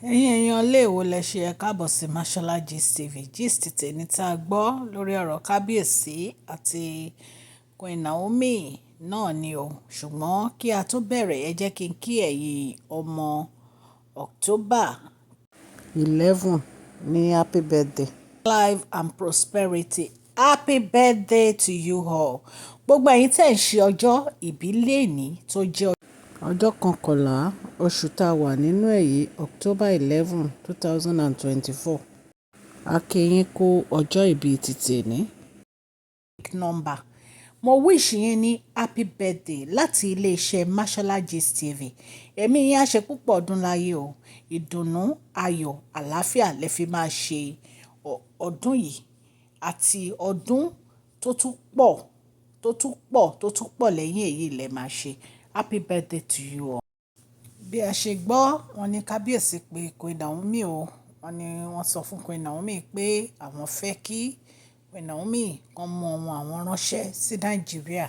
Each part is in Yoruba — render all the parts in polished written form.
Ẹ̀yin èèyàn ilé èwo lẹ ṣe ẹ káàbọ̀ sí Mashola Gist TV. Gist tèmi tá a gbọ́ lórí ọ̀rọ̀ kábíyèsí àti Queen Naomi náà ni o. Ṣùgbọ́n kí a tó bẹ̀rẹ̀ ẹ jẹ́ kí n kí ẹ̀yin ọmọ October 11 ní happy birthday. Life and prosperity. Happy birthday to you all. Gbogbo ẹ̀yin tẹ̀ ń ṣe ọjọ́ ìbí lẹ́ni tó jẹ́ ọjọ́ kọkànlá oṣù tá a wà nínú èyí October 11 2024. A kí yín kú ọjọ́ ìbí títì ní. Number mo wish yín ní happy birthday láti iléeṣẹ́ Mashola Gist TV. Ẹ̀mí yín á ṣe púpọ̀ ọdún láyé o. Ìdùnnú, ayọ̀, àlàáfíà lẹ fi máa ṣe ọdún yìí àti ọdún tó tún pọ̀ tó tún pọ̀ lẹ́yìn èyí lẹ máa ṣe. Happy birthday to you all. Bí a ṣe gbọ́ wọn ní kábíyèsí pé Queen Naomi o wọn ni wọ́n sọ fún Queen Naomi pé àwọn fẹ́ kí Queen Naomi kan mú ọmọ àwọn ránṣẹ́ sí Nàìjíríà.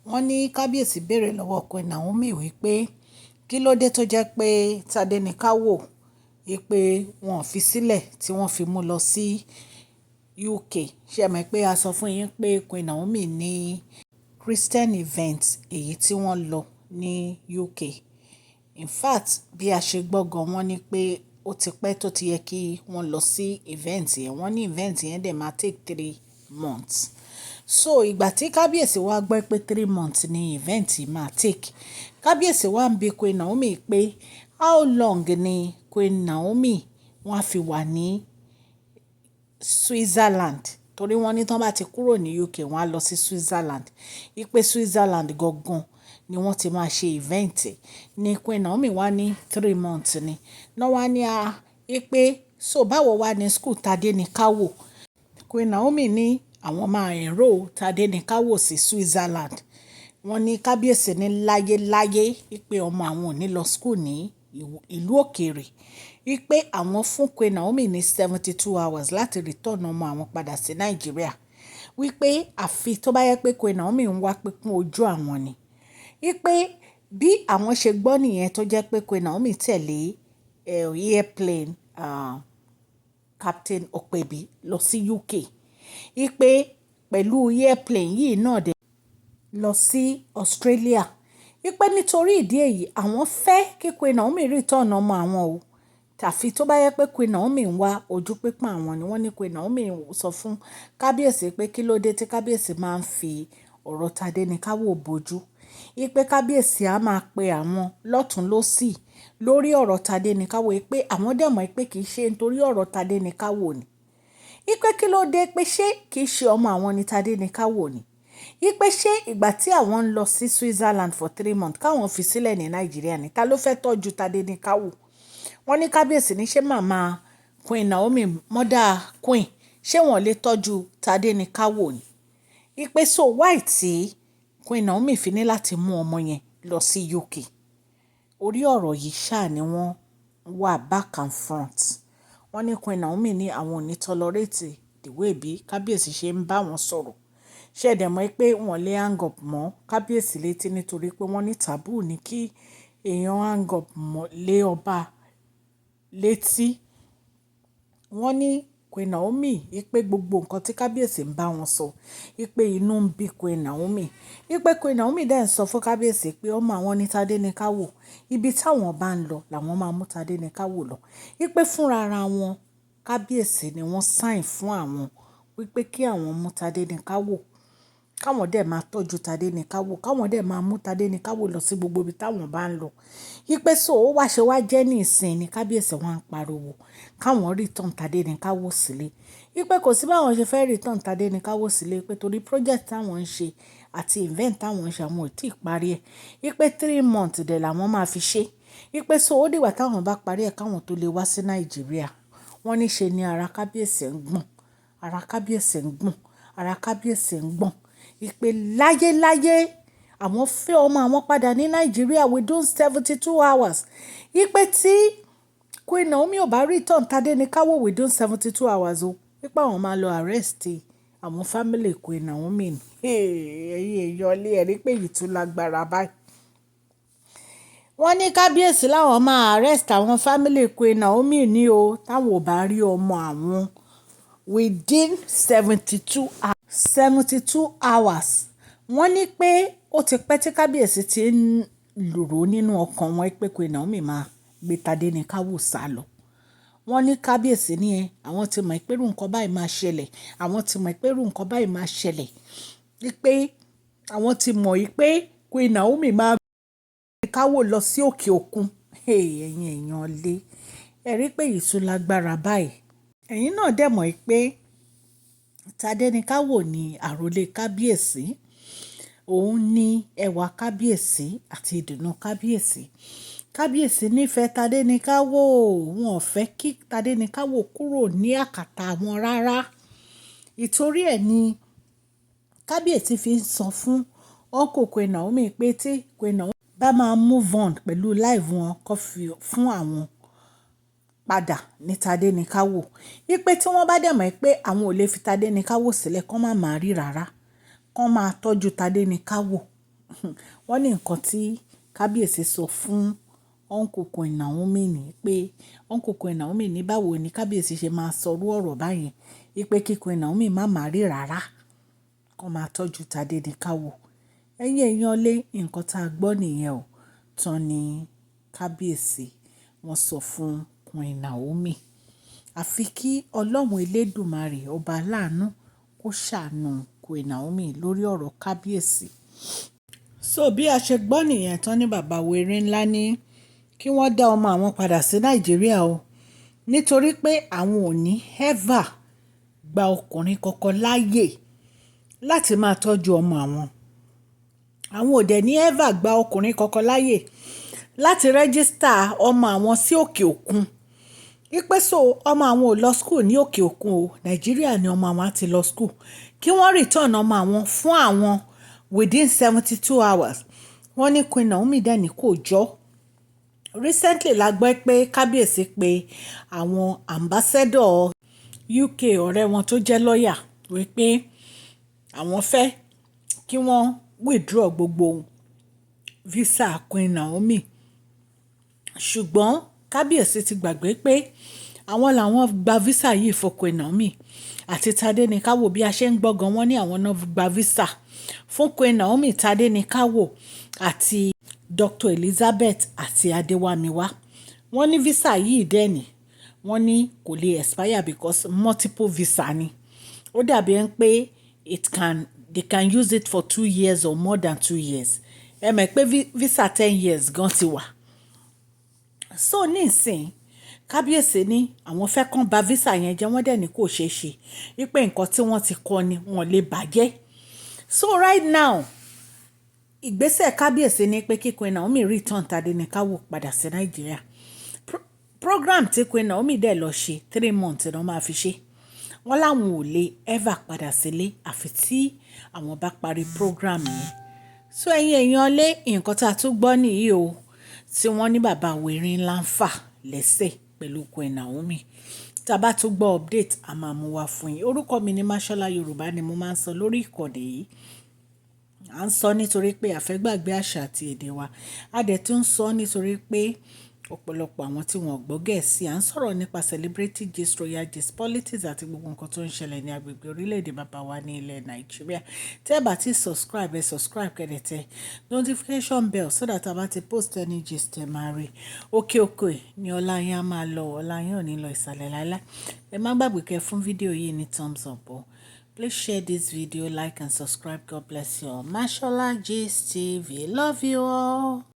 Wọ́n ní kábíyèsí béèrè lọ́wọ́ Queen Naomi wípé kí ló dé tó jẹ́ pé Tadenikawo wípé wọn ò fi sílẹ̀ tí wọ́n fi mú lọ sí UK. Ṣé ẹ mọ̀ pé a sọ fún yín pé Queen Naomi ní Christian event èyí tí wọ́n lọ ní UK. In fact bí a ṣe gbọ́ gan wọ́n ní pé ó ti pẹ́ tó ti yẹ kí wọ́n lọ sí event yẹn. Wọ́n ní event yẹn dẹ̀ máa take 3 months. So ìgbà tí kábíyèsí wá gbọ́ pé 3 months ni event yìí máa take. Kábíyèsí wá ń bi Queen Naomi pé how long ni Queen Naomi wọ́n á fi wà ní Switzerland torí wọ́n ní tán bá ti kúrò ní UK wọ́n á lọ sí Switzerland. Ipe Switzerland gangan ni wọ́n ti máa ṣe event ní Queen Naomi wá ní 3 months ni. Náà wá ní ipe so báwo wá ní school Tadenikawo. Queen Naomi ní àwọn máa enroll Tadenikawo sí Switzerland. Wọ́n ní kábíyèsí ní láyéláyé ipe ọmọ àwọn ò ní lọ school ní ìlú òkèèrè. Wípé àwọn fún Queen Naomi ní 72 hours láti return ọmọ àwọn padà sí Nàìjíríà. Wípé àfi tó bá yẹ pé Queen Naomi ń wá pípọ́n ojú àwọn ni. Wípé bí àwọn ṣe gbọ́ nìyẹn tó jẹ́ pé Queen Naomi tẹ̀lé airplane Captain Okpebi lọ sí UK. Wípé pẹ̀lú airplane yìí náà dẹ̀ lọ sí Australia. Wípé nítorí ìdí èyí àwọn fẹ́ kí Queen Naomi return ọmọ àwọn o. Tàfi tó bá yẹ pé Queen Naomi ń wá ojú pípọ́n àwọn ni wọ́n ní Queen Naomi sọ fún kábíyèsí pé kí ló dé tí kábíyèsí máa ń fi ọ̀rọ̀ Tadenikawo bojú. Wípé kábíyèsí á máa pe àwọn lọ́tùn lósì lórí ọ̀rọ̀ Tadenikawo pé àwọn dẹ̀ mọ̀ pé kì í ṣe nítorí ọ̀rọ̀ Tadenikawo ni. Wípé kí ló dé pé ṣé kì í ṣe ọmọ àwọn ni Tadenikawo ni. Wípé ṣé ìgbà tí àwọn ń lọ sí Switzerland for 3 months káwọn fi sílẹ̀ ní Nàìjíríà ni ta ló fẹ́ tọ́jú Tadenikawo. Wọ́n ní kábíyèsí ní ṣé màmá Queen Naomi mother Queen ṣé wọ́n lè tọ́jú Tadenikawo ni. Wípé so why tí Queen Naomi fi ní láti mú ọmọ yẹn lọ sí UK. Orí ọ̀rọ̀ yìí ṣáà ni wọ́n wà back and front. Wọ́n ní Queen Naomi ní àwọn ò ní tolerate the way bí kábíyèsí ṣe ń bá wọn sọ̀rọ̀. Ṣé ẹ dẹ̀ mọ̀ pé wọ́n lè hang up mọ́ kábíyèsí létí nítorí pé wọ́n ní taboo ní kí èèyàn hang up mọ́ lé ọba létí. Wọ́n ní Queen Naomi wípé gbogbo nǹkan tí kábíyèsí ń bá wọn sọ wípé inú ń bí Queen Naomi. Wípé Queen Naomi dẹ̀ ń sọ fún kábíyèsí pé ọmọ àwọn ní Tadenikawo ibi táwọn bá ń lọ làwọn máa mú Tadenikawo lọ. Wípé fúnra ara wọn kábíyèsí ni wọ́n sign fún àwọn wípé kí àwọn mú Tadenikawo káwọn dẹ̀ máa tọ́jú Tadenikawo káwọn dẹ̀ máa mú Tadenikawo lọ sí gbogbo ibi táwọn bá ń lọ. Wípé so ó wá ṣe wá jẹ́ ní ìsìn ni kábíyèsí wọn ń pariwo káwọn return Tadenikawo sílé. Wípé kò sí báwọn ṣe fẹ́ return Tadenikawo sílé pé torí project táwọn ń ṣe àti event táwọn ń ṣe àwọn ò tí ì parí ẹ̀. Wípé 3 months dẹ̀ làwọn máa fi ṣe. Wípé so ó dìgbà táwọn bá parí ẹ̀ káwọn tó lè wá sí Nàìjíríà. Wọ́n ní ṣe ni ara kábíyèsí ń gbọ̀n ara kábíyèsí ń gbọ̀n ara kábíyèsí ń gbọ̀n. Wípé láyéláyé àwọn fẹ́ ọmọ àwọn padà ní Nàìjíríà within 72 hours. Wípé tí Queen Naomi ò bá return Tadenikawo within 72 hours o. Wípé àwọn máa lọ arrest àwọn family Queen Naomi ni. Ẹ̀yin èèyàn lé ẹ̀rí pé yìí tún lágbára báyìí. wọ́n ní kábíyèsí láwọn máa arrest àwọn family Queen Naomi ní o táwọn ò bá rí ọmọ àwọn within 72 hours. Wọ́n ní pé ó ti pẹ́ tí kábíyèsí ti ń lùrò nínú ọkàn wọn pé Queen Naomi máa gbé Tadenikawo sá lọ. Wọ́n ní kábíyèsí ní àwọn ti mọ̀ pé irú nǹkan báyìí máa ṣẹlẹ̀, àwọn ti mọ̀ pé irú nǹkan báyìí máa ṣẹlẹ̀, wípé àwọn ti mọ̀ pé Queen Naomi máa gbé Tadenikawo lọ sí òkè òkun. Ẹ̀yin èèyàn lé ẹ rí pé ìtú lágbára báyìí. Ẹ̀yin náà dẹ̀ mọ̀ pé Tadenikawo ní àròlé kábíyèsí, òun ní ẹwà kábíyèsí àti ìdùnnú kábíyèsí. Kábíyèsí nífẹ̀ẹ́ Tadenikawo, wọn ò fẹ́ kí Tadenikawo kúrò ní àkàtà wọn rárá. Ìtorí ẹ̀ ni kábíyèsí fi ń sọ fún uncle Queen Naomi pé tí Queen Naomi bá máa move on pẹ̀lú life wọn kó fi fún àwọn padà ní Tadenikawo. Wípé tí wọ́n bá dẹ̀ mọ̀ pé àwọn ò lè fi Tadenikawo sílẹ̀ kó má máa rí rárá, kó máa tọ́jú Tadenikawo. Wọ́n ní nǹkan tí kábíyèsí sọ fún uncle Queen Naomi ní pé uncle Queen Naomi ní báwo ni kábíyèsí ṣe máa sọrú ọ̀rọ̀ báyìí wípé kí Queen Naomi má máa rí rárá, kó máa tọ́jú Tadenikawo. Ẹ̀yin èèyàn lé nǹkan tá a gbọ́ nìyẹn o, tán ni kábíyèsí wọ́n sọ fún Queen Naomi. Àfi kí ọlọ́run elédùmarè ọba aláàánú kó ṣàánú Queen Naomi lórí ọ̀rọ̀ kábíyèsí. So bí a ṣe gbọ́ nìyẹn tán ní bàbá wèrè ńlá ní kí wọ́n dá ọmọ àwọn padà sí Nàìjíríà o, nítorí pé àwọn ò ní ever gba ọkùnrin kankan láàyè láti máa tọ́jú ọmọ àwọn. Àwọn ò dẹ̀ ní ever gba ọkùnrin kankan láàyè láti rẹ́gísítà ọmọ àwọn sí òkè òkun. Wípé so ọmọ àwọn ò lọ school ní òkè òkun o, Nàìjíríà ni ọmọ àwọn á ti lọ school. Kí wọ́n return ọmọ àwọn fún àwọn within 72 hours. Wọ́n ní Queen Naomi dẹ̀ ní kò jọ́. Recently la gbọ́ pé kábíyèsí pé àwọn ambassador UK ọ̀rẹ́ wọn tó jẹ́ lọ́ọ̀yà wípé àwọn fẹ́ kí wọ́n withdraw gbogbo visa Queen Naomi. Ṣùgbọ́n kábíyèsí ti gbàgbé pé àwọn làwọn gba visa yìí fún Queen Naomi àti Tadenikawo. Bí a ṣe ń gbọ́ gan wọ́n ní àwọn náà gba visa fún Queen Naomi, Tadenikawo àti Dr. Elizabeth àti Adewamiwa. Wọ́n ní visa yìí dẹ́ni wọ́n ní kò lè expire because multiple visa ni. Ó dàbí ẹni pé they can use it for 2 years or more than 2 years. Ẹ mọ̀ pé visa 10 years gan ti wà. So nísìn kábíyèsí ní àwọn fẹ́ kàn bà visa yẹn jẹ́, wọ́n dẹ̀ ní kò ṣeé ṣe wípé nǹkan tí wọ́n ti kọ ni wọ́n lè bàjẹ́. So right now ìgbésẹ̀ kábíyèsí ní pé kí Queen Naomi return Tadenikawo padà sí Nàìjíríà. Program tí Queen Naomi dẹ̀ lọ ṣe 3 months ni wọ́n máa fi ṣe. Wọ́n láwọn ò lè ever padà sílé àfi tí àwọn bá parí program yẹn. So ẹ̀yin èèyàn lé nǹkan tá a tún gbọ́ nìyí o, tí wọ́n ní bàbá wèrè ńlá ń fà lẹ́sẹ̀ pẹ̀lú Queen Naomi. Tá a bá tún gbọ́ update a máa mú wá fún yín. Orúkọ mi ni Mashola Yorùbá ni mo máa ń sọ lórí ìkànnì yìí. À ń sọ nítorí pé a fẹ́ gbàgbé àṣà àti èdè wa. A dẹ̀ tún ń sọ nítorí pé ọ̀pọ̀lọpọ̀ àwọn tí wọ́n gbọ́ Gẹ̀ẹ́sì. À ń sọ̀rọ̀ nípa celebrity gist, royal gist, politics àti gbogbo nǹkan tó ń ṣẹlẹ̀ ní agbègbè orílẹ̀-èdè bàbá wa ní ilẹ̀ Nàìjíríà. Tẹ́ ẹ bá ti subscribe kẹ́dẹ̀ tẹ notification bell so that a bá ti post any gist ẹ máa rí. Òkè ni ọlá yín á máa lọ, ọlá yín ò ní lọ ìsàlẹ̀ láíláí. Ẹ má gbàgbé kẹ́ fún fídíò yìí ní thumbs up o. Please share this video, like and subscribe. God bless you all. Mashola Gist TV. Love you all.